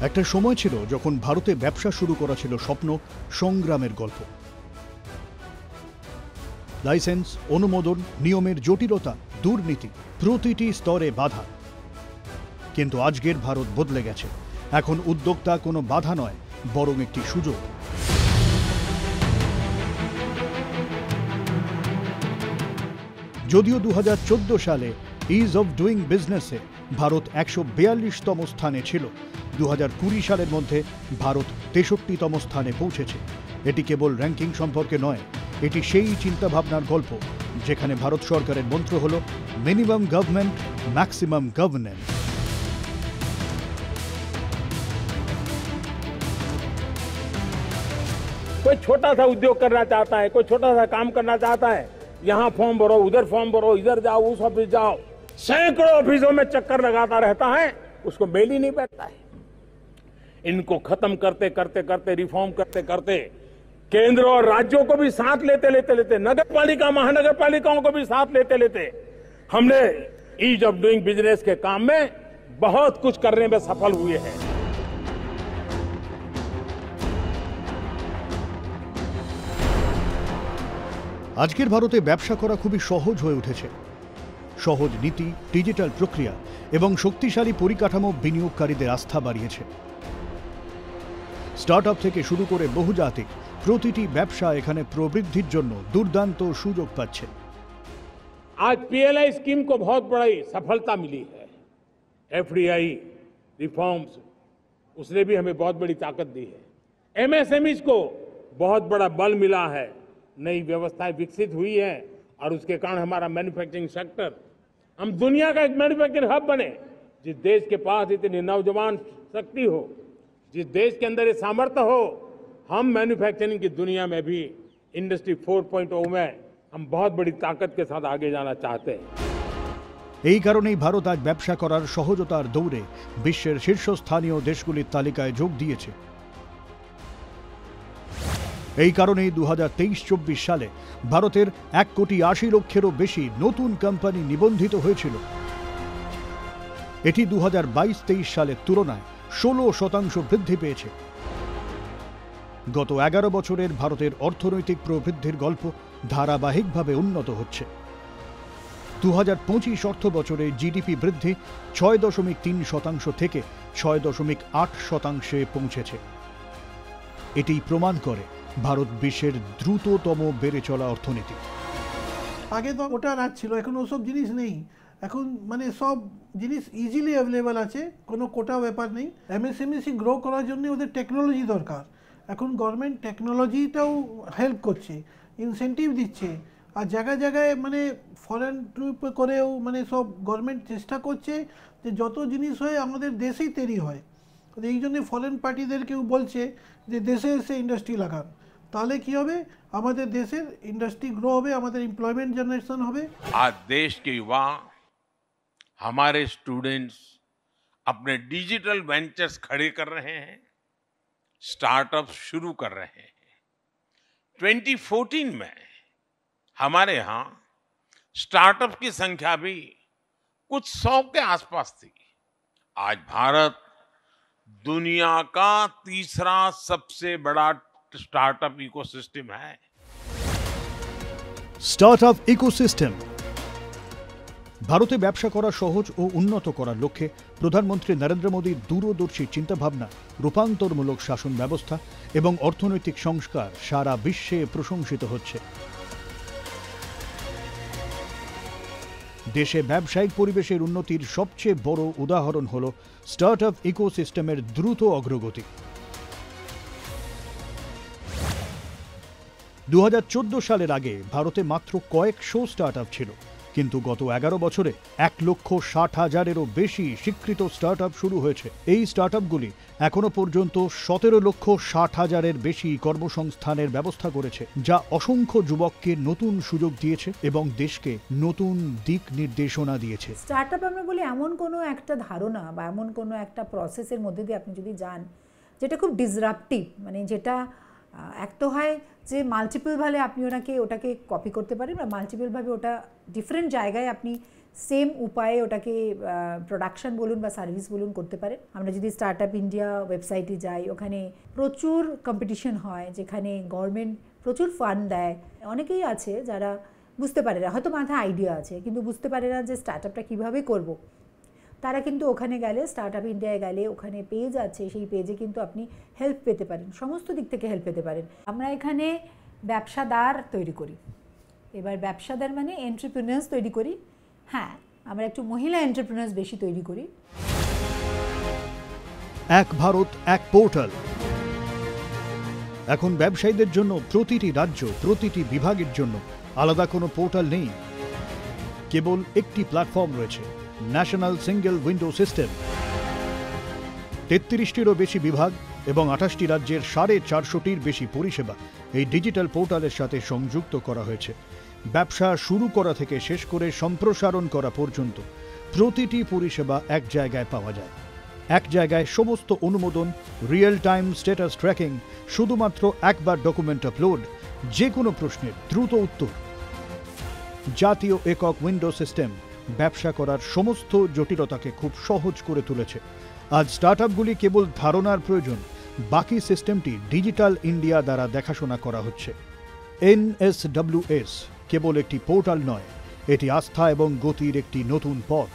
একটা সময় ছিল যখন ভারতে ব্যবসা শুরু করা ছিল স্বপ্ন, সংগ্রামের গল্প। লাইসেন্স, অনুমোদন, নিয়মের জটিলতা, দুর্নীতি, প্রতিটি স্তরে বাধা। কিন্তু আজকের ভারত বদলে গেছে। এখন উদ্যোক্তা কোনো বাধা নয়, বরং একটি সুযোগ। যদিও 2014 সালে ইজ অফ ডুইং বিজনেসে ভারত 142তম স্থানে ছিল, 2020 সালের মধ্যে ভারত 63তম স্থানে পৌঁছেছে। এটি কেবল র্যাঙ্কিং সম্পর্কে নয়, এটি সেই চিন্তাভাবনার গল্প যেখানে ভারত সরকারের মন্ত্র হল মিনিমাম গভর্নমেন্ট, ম্যাক্সিমাম গভর্নেন্স। कोई छोटा सा उद्योग करना चाहता है, कोई छोटा सा काम करना चाहता है, यहाँ फॉर्म भरो, उधर फॉर्म भरो, इधर जाओ, उस ऑफिस जाओ, सैकड़ों ऑफिसों में चक्कर लगाता रहता है, उसको मेल ही नहीं बैठता है। इनको खत्म करते करते करते, रिफॉर्म करते करते, केंद्र और राज्यों को भी साथ लेते लेते नगर पालिका, महानगर पालिकाओं को भी साथ लेते लेते हमने ईज ऑफ डूइंग बिजनेस के काम में बहुत कुछ करने में सफल हुए हैं। আজকের ভারতে ব্যবসা করা খুবই সহজ হয়ে উঠেছে। সহজ নীতি, ডিজিটাল প্রক্রিয়া এবং শক্তিশালী পরিকাঠামো বিনিয়োগকারীদের আস্থা বাড়িয়েছে। স্টার্টআপ থেকে শুরু করে বহুজাতিক প্রতিটি ব্যবসা এখানে প্রবৃদ্ধির জন্য দুর্দান্ত সুযোগ পাচ্ছে। आज पीएलआई स्कीम को बहुत बड़ी सफलता मिली है। एफडीआई रिफॉर्म्स, उसने भी हमें बहुत बड़ी ताकत दी है। एमएसएमईज को बहुत बड़ा बल मिला है, नई व्यवस्थाएं विकसित हुई है और उसके कारण हमारा मैन्युफैक्चरिंग सेक्टर, हम दुनिया का एक मैन्युफैक्चरिंग हब बने। जिस देश के पास इतनी नौजवान शक्ति हो, जिस देश के अंदर ये सामर्थ्य हो, हम मैन्युफैक्चरिंग की दुनिया में भी इंडस्ट्री 4.0 में हम बहुत बड़ी ताकत के साथ आगे जाना चाहते हैं। এই কারণেই ভারত আজ ব্যবসা করার সহজতার দৌড়ে বিশ্বের শীর্ষস্থানীয় দেশগুলির তালিকায় যোগ দিয়েছে। এই কারণেই 2023-24 সালে ভারতের 1,80,00,000-এরও বেশি নতুন কোম্পানি নিবন্ধিত হয়েছিল। এটি 2022-23 সালের তুলনায় 16% বৃদ্ধি পেয়েছে। গত 11 বছরের ভারতের অর্থনৈতিক প্রবৃদ্ধির গল্প ধারাবাহিকভাবে উন্নত হচ্ছে। 2025 অর্থ বছরে জিডিপি বৃদ্ধি 6.3% থেকে 6.8%-এ পৌঁছেছে। এটি প্রমাণ করে ভারত বিশ্বের দ্রুততম বেড়ে চলা অর্থনীতি। আগে তো ওটা রাজ ছিল, এখন ওসব জিনিস নেই। এখন মানে সব জিনিস ইজিলি অ্যাভেলেবল আছে, কোনো কোটা ব্যাপার নেই। এমএসএমই গ্রো করার জন্য ওদের টেকনোলজি দরকার। এখন গভর্নমেন্ট টেকনোলজিটাও হেল্প করছে, ইনসেন্টিভ দিচ্ছে। আর জায়গায় জায়গায় মানে ফরেন ট্রিপ করেও মানে সব গভর্নমেন্ট চেষ্টা করছে যে যত জিনিস হয় আমাদের দেশেই তৈরি হয়। এই জন্য ফরেন পার্টিদেরকেও বলছে যে দেশে এসে ইন্ডাস্ট্রি লাগান, তাহলে কি হবে, আমাদের দেশের ইন্ডাস্ট্রি গ্রো হবে, আমাদের এমপ্লয়মেন্ট জেনারেশন হবে। आज देश के युवा, हमारे स्टूडेंट्स अपने डिजिटल वेंचर्स खड़े कर रहे हैं, स्टार्टअप शुरू कर रहे हैं। 2014 में हमारे यहाँ स्टार्टअप की संख्या भी कुछ 100 के आसपास थी। आज भारत दुनिया का तीसरा सबसे बड़ा स्टार्टअप इकोसिस्टम है। Startup ecosystem. ভারতে ব্যবসা করা সহজ ও উন্নত করার লক্ষ্যে প্রধানমন্ত্রী নরেন্দ্র মোদীর দূরদর্শী চিন্তাভাবনা, রূপান্তরমূলক শাসন ব্যবস্থা এবং অর্থনৈতিক সংস্কার সারা বিশ্বে প্রশংসিত হচ্ছে। দেশে ব্যবসায়িক পরিবেশের উন্নতির সবচেয়ে বড় উদাহরণ হল স্টার্টআপ ইকোসিস্টেমের দ্রুত অগ্রগতি। 2014 সালের আগে ভারতে মাত্র কয়েকশো স্টার্টআপ ছিল, কিন্তু গত 11 বছরে 1,60,000-এরও বেশি স্বীকৃত স্টার্টআপ শুরু হয়েছে। এই স্টার্টআপগুলি এখনো পর্যন্ত 17,60,000-এর বেশি কর্মসংস্থানের ব্যবস্থা করেছে, যা অসংখ্য যুবককে নতুন সুযোগ দিয়েছে এবং দেশকে নতুন দিক নির্দেশনা দিয়েছে। স্টার্টআপ আমরা বলি এমন কোনো একটা ধারণা বা এমন কোনো একটা প্রসেসের মধ্যে দিয়ে আপনি যদি যান যেটা খুব ডিসরাপটিভ, মানে যেটা এক তো হয় যে মাল্টিপলভাবে আপনি ওটাকে কপি করতে পারেন বা মাল্টিপলভাবে ওটা ডিফারেন্ট জায়গায় আপনি সেম উপায়ে ওটাকে প্রোডাকশন বলুন বা সার্ভিস বলুন করতে পারেন। আমরা যদি স্টার্ট আপ ইন্ডিয়া ওয়েবসাইটে যাই, ওখানে প্রচুর কম্পিটিশন হয়, যেখানে গভর্নমেন্ট প্রচুর ফান্ড দেয়। অনেকেই আছে যারা বুঝতে পারে না, হয়তো মাথায় আইডিয়া আছে কিন্তু বুঝতে পারে না যে স্টার্ট আপটা কীভাবে করবো। তারা কিন্তু ওখানে গেলে, স্টার্ট আপ ইন্ডিয়ায় গেলে ওখানে পেজ আছে, সেই পেজে কিন্তু আপনি হেল্প পেতে পারেন, সমস্ত দিক থেকে হেল্প পেতে পারেন। আমরা এখানে ব্যবসাদার তৈরি করি। এবার ব্যবসাদার মানে এন্টারপ্রেনার্স তৈরি করি। হ্যাঁ, আমরা একটু মহিলা এন্টারপ্রেনার্স বেশি তৈরি করি। এক ভারত এক পোর্টাল। এখন ব্যবসায়ীদের জন্য প্রতিটি রাজ্য, প্রতিটি বিভাগের জন্য আলাদা কোনো পোর্টাল নেই, কেবল একটি প্ল্যাটফর্ম রয়েছে, ন্যাশনাল সিঙ্গেল উইন্ডো সিস্টেম। 33টিরও বেশি বিভাগ এবং 28টি রাজ্যের 450টির বেশি পরিষেবা এই ডিজিটাল পোর্টালের সাথে সংযুক্ত করা হয়েছে। ব্যবসা শুরু করা থেকে শেষ করে সম্প্রসারণ করা পর্যন্ত প্রতিটি পরিষেবা এক জায়গায় পাওয়া যায়। এক জায়গায় সমস্ত অনুমোদন, রিয়েল টাইম স্ট্যাটাস ট্র্যাকিং, শুধুমাত্র একবার ডকুমেন্ট আপলোড, যে কোনো প্রশ্নের দ্রুত উত্তর। জাতীয় একক উইন্ডো সিস্টেম ব্যবসা করার সমস্ত জটিলতাকে খুব সহজ করে তুলেছে। আজ স্টার্টআপগুলি কেবল ধারণার প্রয়োজন, বাকি সিস্টেমটি ডিজিটাল ইন্ডিয়া দ্বারা দেখাশোনা করা হচ্ছে। NSWS কেবল একটি পোর্টাল নয়, এটি আস্থা এবং গতির একটি নতুন পথ।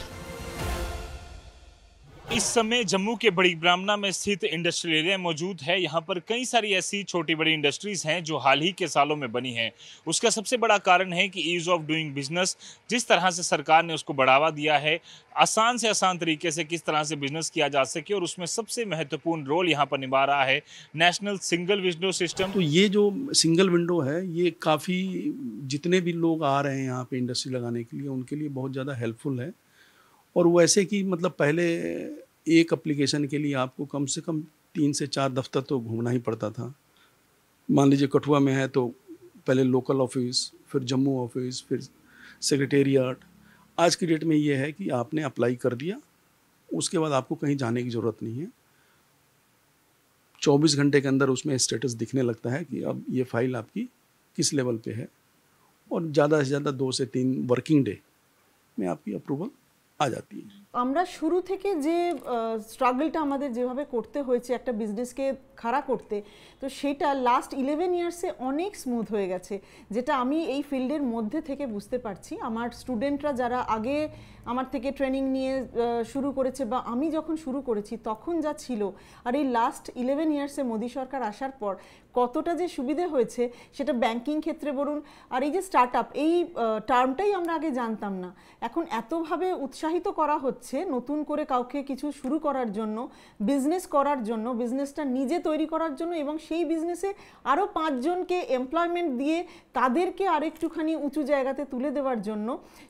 इस समय जम्मू के बड़ी ब्राह्मणा में स्थित इंडस्ट्रियल एरिया मौजूद है। यहाँ पर कई सारी ऐसी छोटी बड़ी इंडस्ट्रीज हैं जो हाल ही के सालों में बनी हैं। उसका सबसे बड़ा कारण है कि ईज ऑफ डूइंग बिजनेस, जिस तरह से सरकार ने उसको बढ़ावा दिया है, आसान से आसान तरीके से किस तरह से बिजनेस किया जा सके, और उसमें सबसे महत्वपूर्ण रोल यहाँ पर निभा रहा है नेशनल सिंगल विंडो सिस्टम। तो ये जो सिंगल विंडो है, ये काफ़ी, जितने भी लोग आ रहे हैं यहाँ पे इंडस्ट्री लगाने के लिए, उनके लिए बहुत ज़्यादा हेल्पफुल है। और वो ऐसे कि मतलब पहले एक एप्लीकेशन के लिए आपको कम से कम 3 से 4 दफ्तर तो घूमना ही पड़ता था। मान लीजिए कठुआ में है तो पहले लोकल ऑफिस, फिर जम्मू ऑफिस, फिर सेक्रेटेरिएट। आज की डेट में ये है कि आपने अप्लाई कर दिया, उसके बाद आपको कहीं जाने की ज़रूरत नहीं है। 24 घंटे के अंदर उसमें स्टेटस दिखने लगता है कि अब ये फाइल आपकी किस लेवल पे है, और ज़्यादा से ज़्यादा 2 से 3 वर्किंग डे में आपकी अप्रूवल आ जाती है। আমরা শুরু থেকে যে স্ট্রাগলটা আমাদের যেভাবে করতে হয়েছে একটা বিজনেসকে খাড়া করতে, তো সেটা লাস্ট 11 ইয়ার্সে অনেক স্মুথ হয়ে গেছে, যেটা আমি এই ফিল্ডের মধ্যে থেকে বুঝতে পারছি। আমার স্টুডেন্টরা যারা আগে আমার থেকে ট্রেনিং নিয়ে শুরু করেছে বা আমি যখন শুরু করেছি তখন যা ছিল, আর এই লাস্ট 11 ইয়ার্সে মোদী সরকার আসার পর কতটা যে সুবিধে হয়েছে, সেটা ব্যাংকিং ক্ষেত্রে বলুন, আর এই যে স্টার্ট আপ, এই টার্মটাই আমরা আগে জানতাম না, এখন এতভাবে উৎসাহিত করা হচ্ছে নতুন করে কাউকে কিছু শুরু করার জন্য, বিজনেস করার জন্য, বিজনেসটা নিজে তৈরি করার জন্য, এবং সেই বিজনেসে আরও 5 জনকে এমপ্লয়মেন্ট দিয়ে তাদেরকে আরেকটুখানি উঁচু জায়গাতে তুলে দেওয়ার জন্য।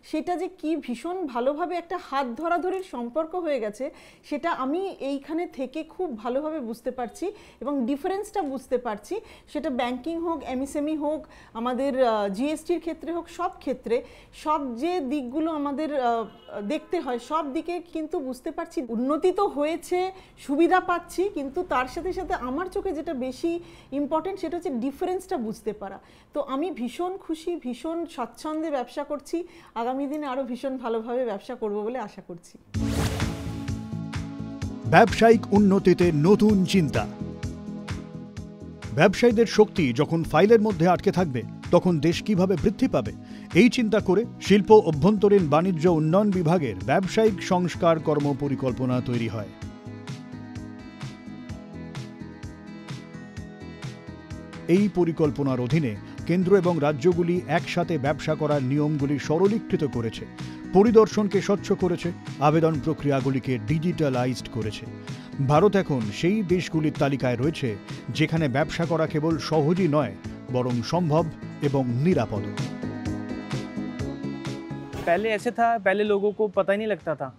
সেটা যে কি ভীষণ ভালোভাবে একটা হাত ধরাধরির সম্পর্ক হয়ে গেছে, সেটা আমি এইখানে থেকে খুব ভালোভাবে বুঝতে পারছি এবং ডিফারেন্সটা বুঝতে পারছি। সেটা ব্যাংকিং হোক, এমএসএমই হোক, আমাদের জিএসটির ক্ষেত্রে হোক, সব ক্ষেত্রে সব যে দিকগুলো আমাদের দেখতে হয়, সব দিকে কিন্তু বুঝতে পারছি উন্নতি তো হয়েছে, সুবিধা পাচ্ছি, কিন্তু তার সাথে সাথে আমার চোখে যেটা বেশি ইম্পর্টেন্ট সেটা হচ্ছে ডিফারেন্সটা বুঝতে পারা। তো আমি ভীষণ খুশি, ভীষণ স্বচ্ছন্দে ব্যবসা করছি, আগামী দিনে আরও ভীষণ ভালোভাবে ব্যবসা করব বলে আশা করছি। ব্যবসায়িক উন্নতিতে নতুন চিন্তা। ব্যবসায়ীদের শক্তি যখন ফাইলের মধ্যে আটকে থাকবে, তখন দেশ কিভাবে বৃদ্ধি পাবে, এই চিন্তা করে শিল্প অভ্যন্তরীণ বাণিজ্য উন্নয়ন বিভাগের ব্যবসায়িক সংস্কার কর্ম পরিকল্পনা তৈরি হয়। এই পরিকল্পনার অধীনে কেন্দ্র এবং রাজ্যগুলি একসাথে ব্যবসা করার নিয়মগুলি সরলীকৃত করেছে, পরিদর্শনকে স্বচ্ছ করেছে, আবেদন প্রক্রিয়াগুলিকে ডিজিটালাইজড করেছে। ভারত এখন সেই দেশগুলির তালিকায় রয়েছে যেখানে ব্যবসা করা কেবল সহজই নয়, বরং সম্ভব এবং নিরাপদ। पहले ऐसे था, पहले लोगों को पता ही नहीं लगता था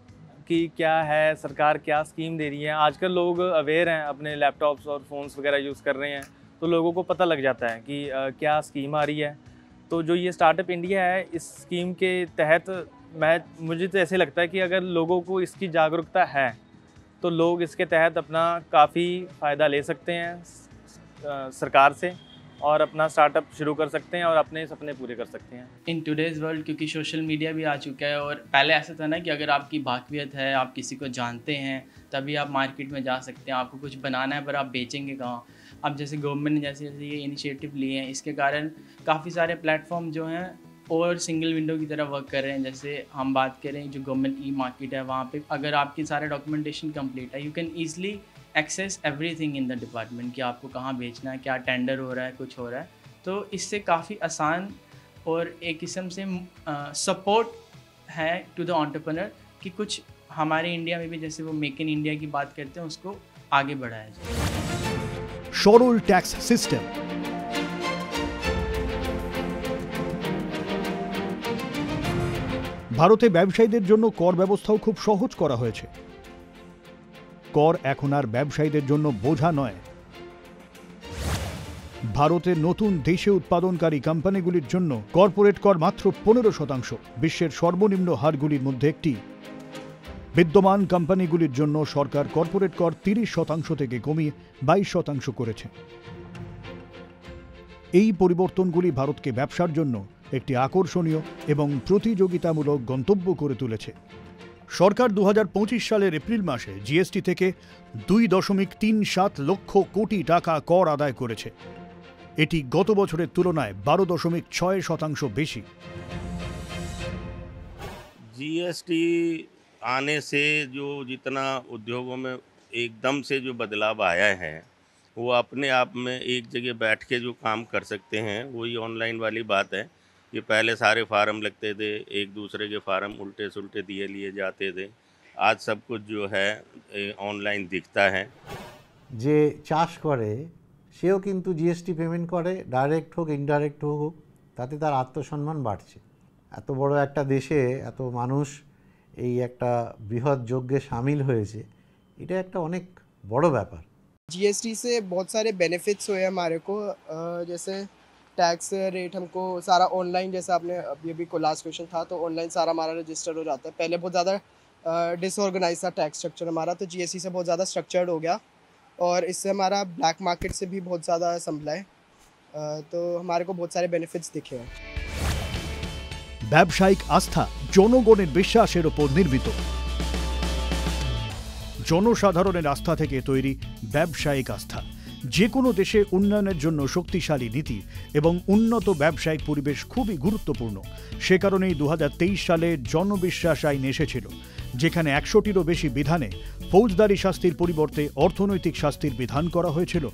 कि क्या है, सरकार क्या स्कीम दे रही है। आजकल लोग अवेयर हैं, अपने लैपटॉप्स और फ़ोन्स वगैरह यूज़ कर रहे हैं, तो लोगों को पता लग जाता है कि क्या स्कीम आ रही है। तो जो ये स्टार्टअप इंडिया है, इस स्कीम के तहत मुझे तो ऐसे लगता है कि अगर लोगों को इसकी जागरूकता है तो लोग इसके तहत अपना काफ़ी फ़ायदा ले सकते हैं सरकार से। और अपना स्टार्टअप शुरू कर सकते हैं और अपने सपने पूरे कर सकते हैं। इन टुडेज़ वर्ल्ड क्योंकि सोशल मीडिया भी आ चुका है, और पहले ऐसा था ना कि अगर आपकी बाक़वियत है, आप किसी को जानते हैं, तभी आप मार्केट में जा सकते हैं। आपको कुछ बनाना है पर आप बेचेंगे कहाँ। अब जैसे गवर्नमेंट ने जैसे जैसे ये इनिशिएटिव लिए हैं, इसके कारण काफ़ी सारे प्लेटफॉर्म जो हैं और सिंगल विंडो की तरह वर्क कर रहे हैं। जैसे हम बात करें जो गवर्नमेंट ई मार्केट है, वहाँ पे अगर आपकी सारे डॉक्यूमेंटेशन कंप्लीट है, you can easily access everything in the department कि आपको कहाँ बेचना है, क्या टेंडर हो रहा है, कुछ हो रहा है। तो इससे काफ़ी आसान और एक किस्म से सपोर्ट है टू द एंटरप्रेन्योर कि कुछ हमारे इंडिया में भी जैसे वो मेक इन इंडिया की बात करते हैं, उसको आगे बढ़ाया जाए। সরল ট্যাক্স সিস্টেম, ভারতে ব্যবসায়ীদের জন্য কর ব্যবস্থাও খুব সহজ করা হয়েছে। কর এখন আর ব্যবসায়ীদের জন্য বোঝা নয়। ভারতের নতুন দেশে উৎপাদনকারী কোম্পানিগুলির জন্য কর্পোরেট কর মাত্র 15%, বিশ্বের সর্বনিম্ন হারগুলির মধ্যে একটি। বিদ্যমান কোম্পানিগুলির জন্য সরকার কর্পোরেট কর 30% থেকে কমিয়ে 22% করেছে। এই পরিবর্তনগুলি ভারতকে ব্যবসার জন্য একটি আকর্ষণীয় এবং প্রতিযোগিতামূলক গন্তব্য করে তুলেছে। সরকার 2025 সালের এপ্রিল মাসে জিএসটি থেকে 2.37 লক্ষ কোটি টাকা কর আদায় করেছে। এটি গত বছরের তুলনায় 12.6% বেশি। जीएसटी आने से जो जितना उद्योगों में एकदम से जो बदलाव आया है, वो अपने आप में एक जगह बैठ के जो काम कर सकते हैं, वही ऑनलाइन वाली बात है कि पहले सारे फार्म लगते थे, एक दूसरे के फार्म उल्टे सुल्टे दिए लिए जाते थे। आज सब कुछ जो है ऑनलाइन दिखता है। যে চাষ করে সেও কিন্তু জিএসটি পেমেন্ট করে, ডাইরেক্ট হোক ইনডাইরেক্ট হোক, তাতে তার আত্মসম্মান বাড়ছে। এত বড় একটা দেশে এত মানুষ এই একটা বৃহৎ যজ্ঞে শামিল হয়েছে, এটা একটা অনেক বড় ব্যাপার। जीएसटी से बहुत सारे बेनिफिट्स हुए हमारे को, जैसे टैक्स रेट हमको सारा ऑनलाइन, जैसे आपने अभी को लास्ट क्वेश्चन था, तो ऑनलाइन सारा हमारा रजिस्टर हो जाता है। पहले बहुत ज़्यादा डिसऑर्गेनाइज था टैक्स स्ट्रक्चर हमारा, तो जीएसटी से बहुत ज़्यादा स्ट्रक्चर्ड हो गया और इससे हमारा ब्लैक मार्केट से भी बहुत ज़्यादा संभला है। तो हमारे को बहुत सारे बेनिफिट्स दिखे हैं। ব্যবসায়িক আস্থা জনগণের বিশ্বাসের উপর নির্মিত। জনসাধারণের আস্থা থেকে তৈরি ব্যবসায়িক আস্থা যে কোনো দেশে উন্নয়নের জন্য শক্তিশালী নীতি এবং উন্নত ব্যবসায়িক পরিবেশ খুবই গুরুত্বপূর্ণ। সে কারণেই 2023 সালে জনবিশ্বাস আইন এসেছিল, যেখানে 100টিরও বেশি বিধানে ফৌজদারি শাস্তির পরিবর্তে অর্থনৈতিক শাস্তির বিধান করা হয়েছিল।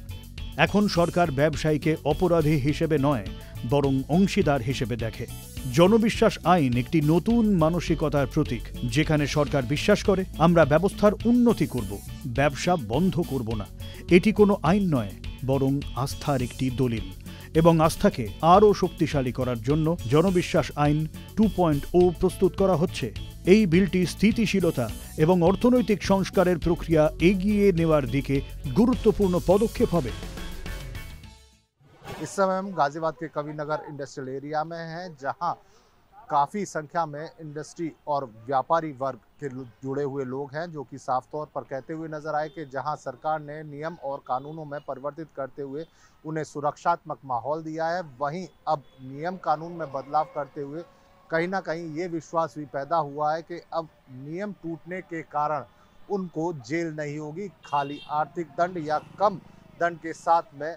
এখন সরকার ব্যবসায়ীকে অপরাধী হিসেবে নয়, বরং অংশীদার হিসেবে দেখে। জনবিশ্বাস আইন একটি নতুন মানসিকতার প্রতীক, যেখানে সরকার বিশ্বাস করে আমরা ব্যবস্থার উন্নতি করব, ব্যবসা বন্ধ করব না। এটি কোনো আইন নয়, বরং আস্থার একটি দলিল। এবং আস্থাকে আরও শক্তিশালী করার জন্য জনবিশ্বাস আইন 2.0 প্রস্তুত করা হচ্ছে। এই বিলটি স্থিতিশীলতা এবং অর্থনৈতিক সংস্কারের প্রক্রিয়া এগিয়ে নেওয়ার দিকে গুরুত্বপূর্ণ পদক্ষেপ হবে। इस समय हम गाजियाबाद के कविनगर इंडस्ट्रियल एरिया में हैं, जहां काफ़ी संख्या में इंडस्ट्री और व्यापारी वर्ग के जुड़े हुए लोग हैं, जो कि साफ तौर पर कहते हुए नजर आए कि जहां सरकार ने नियम और कानूनों में परिवर्तित करते हुए उन्हें सुरक्षात्मक माहौल दिया है, वहीं अब नियम कानून में बदलाव करते हुए कहीं ना कहीं ये विश्वास भी पैदा हुआ है कि अब नियम टूटने के कारण उनको जेल नहीं होगी, खाली आर्थिक दंड या कम दंड के साथ में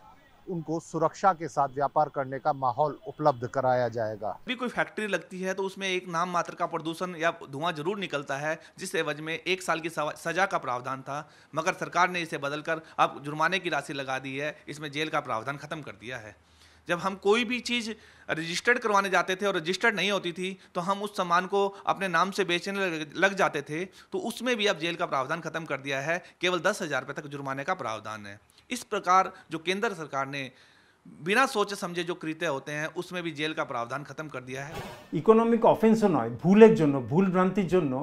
उनको सुरक्षा के साथ व्यापार करने का माहौल उपलब्ध कराया जाएगा। भी कोई फैक्ट्री लगती है तो उसमें एक नाम मात्र का प्रदूषण या धुआं जरूर निकलता है, जिस एवज में 1 साल की सजा का प्रावधान था, मगर सरकार ने इसे बदलकर अब जुर्माने की राशि लगा दी है। इसमें जेल का प्रावधान खत्म कर दिया है। जब हम कोई भी चीज़ रजिस्टर्ड करवाने जाते थे और रजिस्टर्ड नहीं होती थी तो हम उस सामान को अपने नाम से बेचने लग जाते थे, तो उसमें भी अब जेल का प्रावधान खत्म कर दिया है। केवल 10,000 रुपये तक जुर्माने का प्रावधान है। इस प्रकार जो केंद्र सरकार ने बिना सोचे समझे जो कृत्य होते हैं उसमें भी जेल का प्रावधान खत्म कर दिया है। ইকোনমিক অফেন্সও নয়, ভুলের জন্য, ভুল ভ্রান্তির জন্য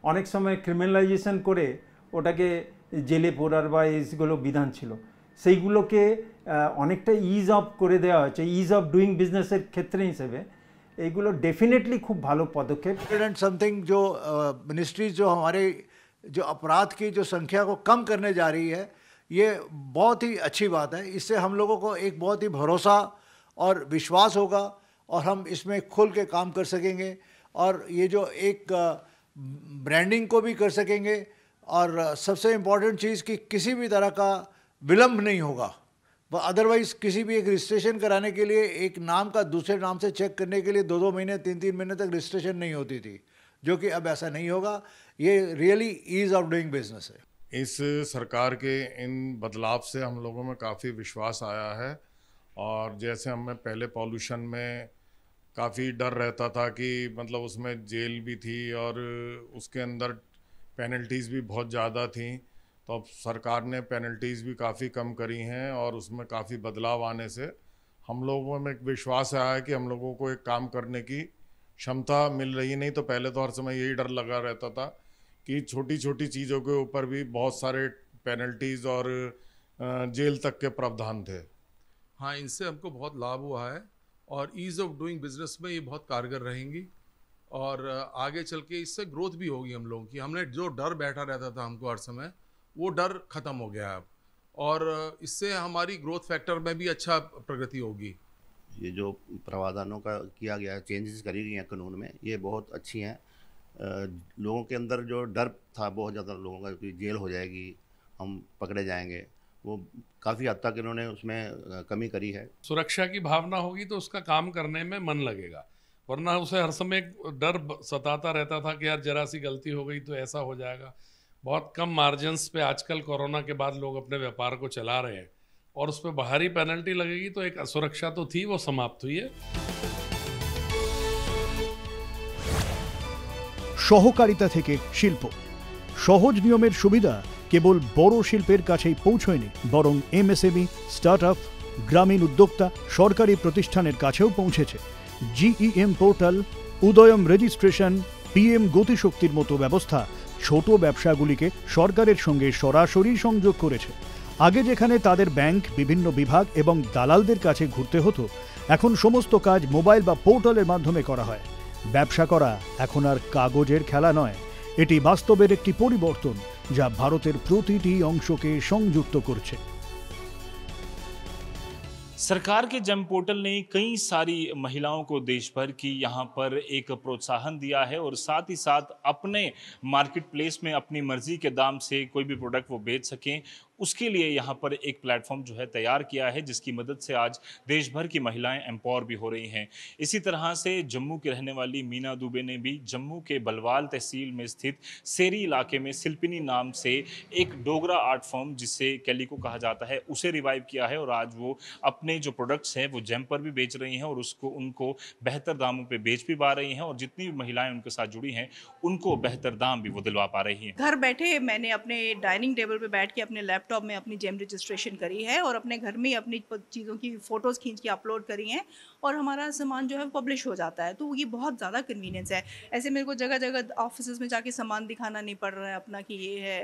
অনেক সময় ক্রিমিনালাইজেশন করে ওটাকে জেলে পড়ার বা এইগুলো বিধান ছিল, সেইগুলোকে অনেকটা ইজ অফ করে দেওয়া হয়েছে ইজ অফ ডুইং বিজনেসের ক্ষেত্রে হিসেবে। এইগুলো ডেফিনেটলি খুব ভালো পদক্ষেপ। समथिंग जो मिनिस्ट्रीज जो हमारे जो अपराध की जो संख्या को कम करने जा रही है, ये बहुत ही अच्छी बात है। इससे हम लोगों को एक बहुत ही भरोसा और विश्वास होगा और हम इसमें खुल के काम कर सकेंगे और ये जो एक ब्रांडिंग को भी कर सकेंगे और सबसे इम्पॉर्टेंट चीज़ कि किसी भी तरह का विलम्ब नहीं होगा। अदरवाइज़ किसी भी एक रजिस्ट्रेशन कराने के लिए एक नाम का दूसरे नाम से चेक करने के लिए 2-2 महीने 3-3 महीने तक रजिस्ट्रेशन नहीं होती थी, जो कि अब ऐसा नहीं होगा। ये really ease of doing business है। इस सरकार के इन बदलाव से हम लोगों में काफ़ी विश्वास आया है और जैसे हमें पहले पॉल्यूशन में काफ़ी डर रहता था कि मतलब उसमें जेल भी थी और उसके अंदर पेनल्टीज़ भी बहुत ज़्यादा थी, तो अब सरकार ने पेनल्टीज़ भी काफ़ी कम करी हैं और उसमें काफ़ी बदलाव आने से हम लोगों में एक विश्वास आया है कि हम लोगों को एक काम करने की क्षमता मिल रही है। नहीं तो पहले तो हर समय यही डर लगा रहता था कि छोटी छोटी चीज़ों के ऊपर भी बहुत सारे पेनल्टीज़ और जेल तक के प्रावधान थे। हाँ, इनसे हमको बहुत लाभ हुआ है और ईज़ ऑफ डूइंग बिजनेस में ये बहुत कारगर रहेंगी और आगे चल के इससे ग्रोथ भी होगी हम लोगों की। हमने जो डर बैठा रहता था हमको हर समय, वो डर ख़त्म हो गया है अब और इससे हमारी ग्रोथ फैक्टर में भी अच्छा प्रगति होगी। ये जो प्रावधानों का किया गया है, चेंजेस करी गई हैं कानून में, ये बहुत अच्छी हैं। लोगों के अंदर जो डर था बहुत ज़्यादा लोगों का कि जेल हो जाएगी, हम पकड़े जाएंगे, वो काफ़ी हद तक इन्होंने उसमें कमी करी है। सुरक्षा की भावना होगी तो उसका काम करने में मन लगेगा, वरना उसे हर समय डर सताता रहता था कि यार जरा सी गलती हो गई तो ऐसा हो जाएगा। बहुत कम मार्जिन्स पे आजकल कोरोना के बाद लोग अपने व्यापार को चला रहे हैं और उस पर बाहरी पेनल्टी लगेगी तो एक असुरक्षा तो थी, वो समाप्त हुई है। সহকারিতা থেকে শিল্প সহজ নিয়মের সুবিধা কেবল বড় শিল্পের কাছেই পৌঁছয়নি, বরং এমএসএমই, স্টার্টআপ, গ্রামীণ উদ্যোক্তা, সরকারি প্রতিষ্ঠানের কাছেও পৌঁছেছে। জিইএম পোর্টাল, উদয়ম রেজিস্ট্রেশন, পিএম গতিশক্তির মতো ব্যবস্থা ছোট ব্যবসাগুলিকে সরকারের সঙ্গে সরাসরি সংযোগ করেছে। আগে যেখানে তাদের ব্যাংক, বিভিন্ন বিভাগ এবং দালালদের কাছে ঘুরতে হতো, এখন সমস্ত কাজ মোবাইল বা পোর্টালের মাধ্যমে করা হয়। ব্যবসা করা এখন আর কাগজের খেলা নয়, এটি বাস্তবের একটি পরিবর্তন যা ভারতের প্রতিটি অংশকে সংযুক্ত করছে। सरकार के जेम पोर्टल ने कई सारी महिलाओं को देश भर की यहाँ पर एक प्रोत्साहन दिया है और साथ ही साथ अपने मार्केट प्लेस में अपनी मर्जी के दाम से कोई भी प्रोडक्ट वो बेच सकें, उसके लिए यहाँ पर एक प्लेटफॉर्म जो है तैयार किया है, जिसकी मदद से आज देश भर की महिलाएं एम्पावर भी हो रही हैं। इसी तरह से जम्मू की रहने वाली मीना दुबे ने भी जम्मू के बलवाल तहसील में स्थित सेरी इलाके में सिल्पिनी नाम से एक डोगरा आर्ट फॉर्म, जिसे कैलिको कहा जाता है, उसे रिवाइव किया है और आज वो अपने जो प्रोडक्ट्स हैं वो जेम पर भी बेच रही हैं और उनको बेहतर दामों पे बेच भी पा रही हैं और जितनी भी महिलाएं उनके साथ जुड़ी हैं उनको बेहतर दाम भी वो दिलवा पा रही हैं। घर बैठे मैंने अपने डाइनिंग टेबल पे बैठ के अपने लैपटॉप में अपनी जेम रजिस्ट्रेशन करी है और अपने घर में अपनी चीज़ों की फ़ोटोज़ खींच के अपलोड करी हैं और हमारा सामान जो है वो पब्लिश हो जाता है। तो ये बहुत ज़्यादा कन्वीनियंस है। ऐसे मेरे को जगह जगह ऑफिस में जाके सामान दिखाना नहीं पड़ रहा है अपना कि ये है।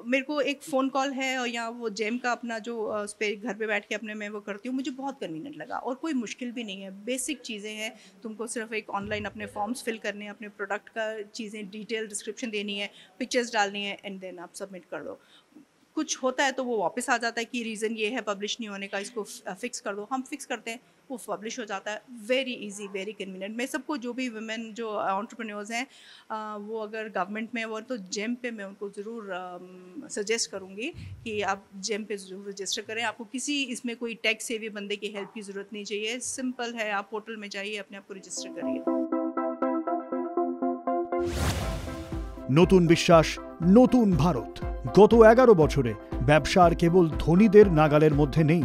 मेरे को एक फ़ोन कॉल है और या वो जेम का अपना जो उस पर घर पे बैठ के अपने मैं वो करती हूँ, मुझे बहुत कन्वीनियंट लगा और कोई मुश्किल भी नहीं है। बेसिक चीज़ें हैं, तुमको सिर्फ एक ऑनलाइन अपने फॉर्म्स फिल करने हैं, अपने प्रोडक्ट का चीज़ें डिटेल डिस्क्रिप्शन देनी है, पिक्चर्स डालनी है एंड देन आप सबमिट कर दो। कुछ होता है तो वो वापस आ जाता है कि रीज़न ये है पब्लिश नहीं होने का, इसको फिक्स कर दो, हम फिक्स करते हैं, वो पब्लिश हो जाता है। Very easy, very convenient. मैं सबको जो भी वुमेन जो एंटरप्रेन्योर्स हैं वो अगर गवर्नमेंट में वो तो जेम पे मैं उनको ज़रूर सजेस्ट करूँगी कि आप जेम पे ज़रूर रजिस्टर करें। आपको किसी इसमें कोई टैक्स सेवी बंदे की हेल्प की ज़रूरत नहीं चाहिए, सिंपल है, आप पोर्टल में जाइए, अपने आप को रजिस्टर करिए। নতুন বিশ্বাস, নতুন ভারত। গত 11 বছরে ব্যবসা আর কেবল ধনীদের নাগালের মধ্যে নেই,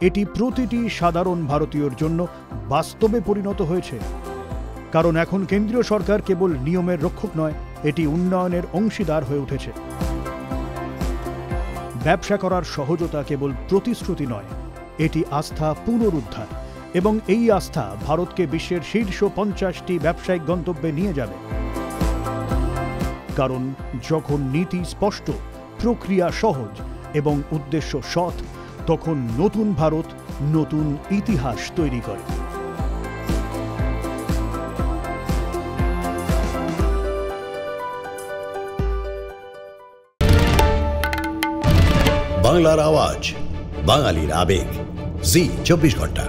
এটি প্রতিটি সাধারণ ভারতীয়র জন্য বাস্তবে পরিণত হয়েছে। কারণ এখন কেন্দ্রীয় সরকার কেবল নিয়মের রক্ষক নয়, এটি উন্নয়নের অংশীদার হয়ে উঠেছে। ব্যবসা করার সহজতা কেবল প্রতিশ্রুতি নয়, এটি আস্থা পুনরুদ্ধার এবং এই আস্থা ভারতকে বিশ্বের শীর্ষ 50টি ব্যবসায়িক গন্তব্যে নিয়ে যাবে। কারণ যখন নীতি স্পষ্ট, প্রক্রিয়া সহজ এবং উদ্দেশ্য সৎ, তখন নতুন ভারত নতুন ইতিহাস তৈরি করে। বাংলার আওয়াজ, বাঙালির আবেগ, জি 24 ঘন্টা।